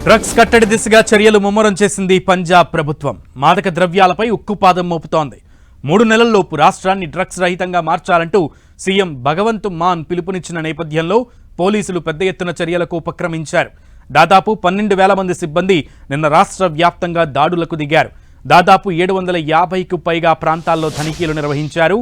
Drugs కట్టడి దిశగా చర్యలు ముమ్మరం చేసింది పంజాబ్ ప్రభుత్వం. మాదక ద్రవ్యాలపై ఉక్కుపాదం మోపుతోంది. 3 నెలల్లోపు రాష్ట్రాన్ని డ్రగ్స్ రహితంగా మార్చాలంటూ సీఎం భగవంత్ మాన్ పిలుపునిచ్చిన నేపథ్యంలో పోలీసులు పెద్ద ఎత్తున చర్యలకు ఉపక్రమించారు. దాదాపు 12,000 మంది సిబ్బంది నిన్న రాష్ట్ర వ్యాప్తంగా దాడులకు దిగారు. దాదాపు 750కు పైగా ప్రాంతాల్లో తనిఖీలు నిర్వహించారు.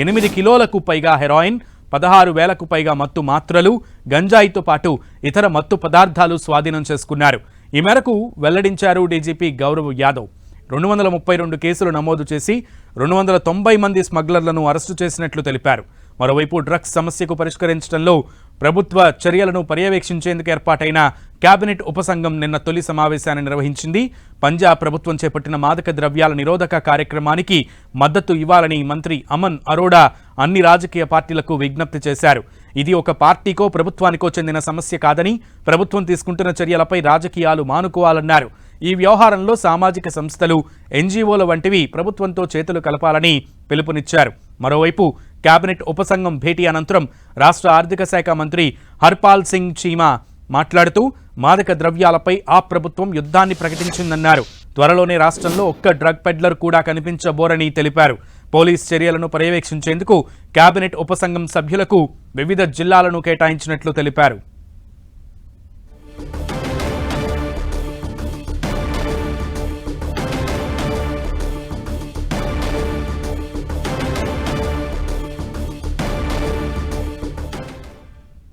8 కిలోలకు పైగా హెరాయిన్, 16,000కు పైగా మత్తు మాత్రలు, గంజాయితో పాటు ఇతర మత్తు పదార్థాలు స్వాధీనం చేసుకున్నారు. ఈ మేరకు వెల్లడించారు డీజీపీ గౌరవ్ యాదవ్. 232 కేసులు నమోదు చేసి 290 మంది స్మగ్లర్లను అరెస్టు చేసినట్లు తెలిపారు. మరోవైపు డ్రగ్స్ సమస్యకు పరిష్కరించడంలో ప్రభుత్వ చర్యలను పర్యవేక్షించేందుకు ఏర్పాటైన కేబినెట్ ఉపసంఘం నిన్న తొలి సమావేశాన్ని నిర్వహించింది. పంజాబ్ ప్రభుత్వం చేపట్టిన మాదక ద్రవ్యాల నిరోధక కార్యక్రమానికి మద్దతు ఇవ్వాలని మంత్రి అమన్ అరోడా అన్ని రాజకీయ పార్టీలకు విజ్ఞప్తి చేశారు. ఇది ఒక పార్టీకో ప్రభుత్వానికో చెందిన సమస్య కాదని, ప్రభుత్వం తీసుకుంటున్న చర్యలపై రాజకీయాలు మానుకోవాలన్నారు. ఈ వ్యవహారంలో సామాజిక సంస్థలు, ఎన్జీఓల వంటివి ప్రభుత్వంతో చేతులు కలపాలని పిలుపునిచ్చారు. మరోవైపు కేబినెట్ ఉపసంఘం భేటీ అనంతరం రాష్ట్ర ఆర్థిక శాఖ మంత్రి హర్పాల్ సింగ్ చీమా మాట్లాడుతూ మాదక ద్రవ్యాలపై ఆ ప్రభుత్వం యుద్ధాన్ని ప్రకటించిందన్నారు. త్వరలోనే రాష్ట్రంలో ఒక్క డ్రగ్ పెడ్లర్ కూడా కనిపించబోరని తెలిపారు. పోలీస్ చర్యలను పర్యవేక్షించేందుకు కేబినెట్ ఉపసంఘం సభ్యులకు వివిధ జిల్లాలను కేటాయించినట్లు తెలిపారు.